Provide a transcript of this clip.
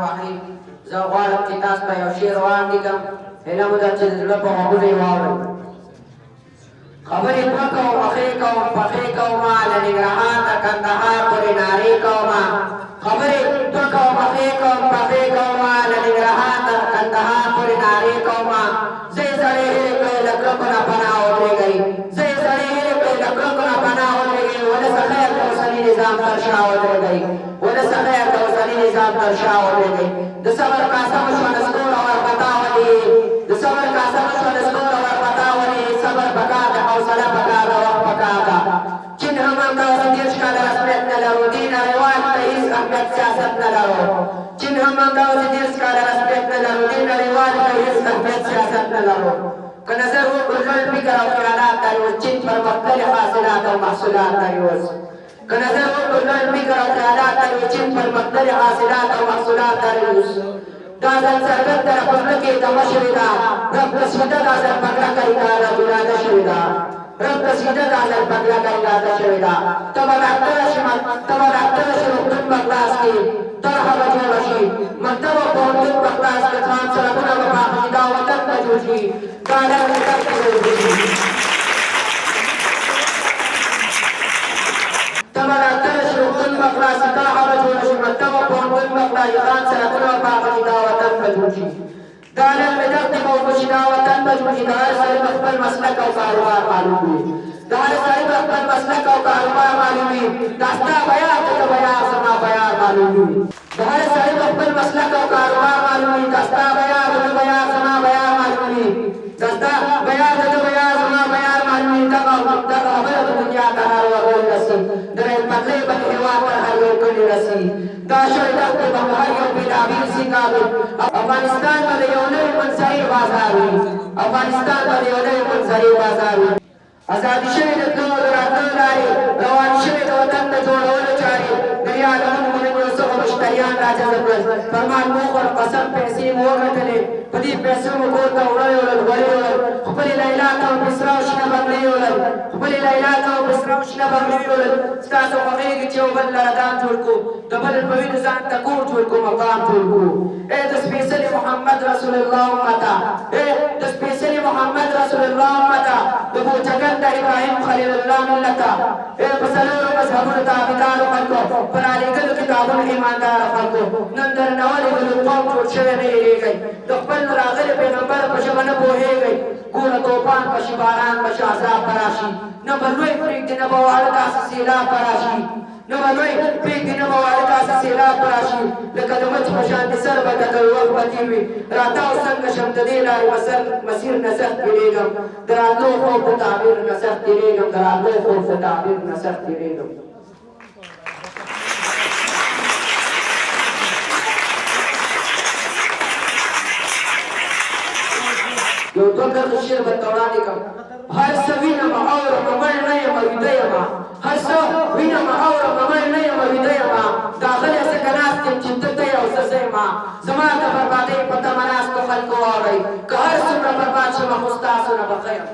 الرحیم. زه غواړم چې تاسو ته یو شعر وړاندې کړم، هیله مو ده چې د زړه په غوږونو یې واورئ. خبرې دوه کوم مخې کوم پخې کومه له ننګرهاره کندهار پورې نارې کومه. خبرې دوه کوم مخې کوم پخې کومه له ننګرهاره کندهار پورې نارې کومه. زه یې سړی هیلې کړې له کرکو نه پناه ودرېږئ. زه یې سړی هیلې کړې له کرکو نه پناه ودرېږئ. ولس خیر د اوسني نظام تر شا ودرېږئ. ولس خیر د اوسني نظام تر شا ودرېږئ. د صبر کاسه مو شوه نسکوره ورپتا ولې. د صبر کاسه مو شوه نسکوره ورپتا ولې. صبر پکار ده، حوصله پکار ده، وخت پکار ده. چین هم همداسې 30 کاله رسمیت نه لرو، دې نړیوال ته هېڅ اهمیت سیاست نه لرو. چین هم همداسې 30 کاله رسمیت نه لرو، دې نړیوال ته هېڅ اهمیت سیاست نه لرو. که نظر وکړو لوړ فکر او خیالات دا یوز، چین پرمختللي حاصلات او محصولات دا یوز. که نظر وکړو لوړ فکر او خیالات دا یوز، چین پرمختللي حاصلات او محصولات دا یوز. دا ځل څرګند ده په زړه کې دمه شوې ده، رب رسیده دا ځل پګړکه اراده شوې ده. رب رسیده دا ځل پګړکه اراده شوې ده. ته به ډاکټره شي، روغتون به خلاص کړي، طرحه به جوړه شي، مکتب او پوهنتون به خلاص کړي، خان سړکونه به پاخه شي، دا وطن به جوړ شي، دا ډک وطن به جوړ شي. ته به ډاکټره شي، روغتون به خلاص شي، طرحه به جوړه شي، مکتب او پوهنتون به خلاص شي، خان سړکونه به پاخه شي، دا وطن به جوړ شي. دا نغمې دغې به اوبه شي، دا وطن به جوړ شي. د هر سړي به خپل مسلک او کاروبار معلوم وي. د هر سړي به خپل مسلک او کاروبار معلوم وي. دا ستا بیار ته د بیار زما بیار معلوم وي. د هر سړي به خپل مسلک او کاروبار معلوم وي. دا ستا بیار ته د بیار زما بیار معلوم وي. دا ستا بیار ته د بیار زما بیار معلوم وي. دغه خبره د دنیا ته هر وګړی رسي، د ریل پټلۍ به د هېواد تر هر یو کلي رسي. دا شوی دښتې به هر یو بېلابېل سیګار. افغانستان به د یو نوي منظرې بازار وي. افغانستان به د یو نوي منظرې بازار وي. ازادي شوې د تلو د راتلو لارې، روانې شوې د وطن د جوړولو چارې. د ریالونو مهم یو څه مشتریان راجذب کړل، فرمان مو وخوړ، قسم پیسې مو وګټلې، په دې پیسو مو کور ته وړی وړل، غوړې وړل، خپلې لیلا ته او بسرا او شنه بنګړې وړل، خپلې لیلا ته او بسرا او شنه بنګړې وړل. ستاسو خوښېږي چې یو بل لره دام جوړ کړو، د بل په وینو ځان ته کور جوړ کړو، مقام جوړ کړو. ای د سپېڅلي محمد رسول الله امته، ای د سپېڅلي محمد رسول الله امته، د بوچګن د ابراهیم خلیل الله ملته، ای په څلورو مذهبونو تابعدارو خلکو، په رالیږلو کتابونو ایمانداره خلکو، نن درنه ولې د قوم جوړ شوی نه یېرېږئ، د خپل راغلي پیغمبر په ژبه نه پوهېږئ. ګوره توپان به شي، باران به شي، عذاب به راشي، نه به لوی پرېږدي، نه به واړه داسې سیلاب به راشي، نه به لوی پرېږدي، نه به واړه داسې سیلاب به راشي. لکه د مچ په شانتې سر به ټکوي، وخت به تېر وي، راتاو څنګه شم د دې لارې مسیر نه سخت تېرېږم، د راتلو خوب د تعبیر نه سخت تېرېږم، د راتلو خوب د تعبیر نه سخت تېرېږم. یو دوه کرښې شعر به درته وړاندې کړم. هر څه وینم اورم مړ نه یم ویده یم، هر څه وینم اورم مړ نه یم ویده یم، داغلی ځکه ناست یم چې ته ته یې او زه زه یم. زما د بربادۍ په تمه ناستو خلکو واورئ، که هر څومره برباد شمه خو ستاسو نه به ښه یم.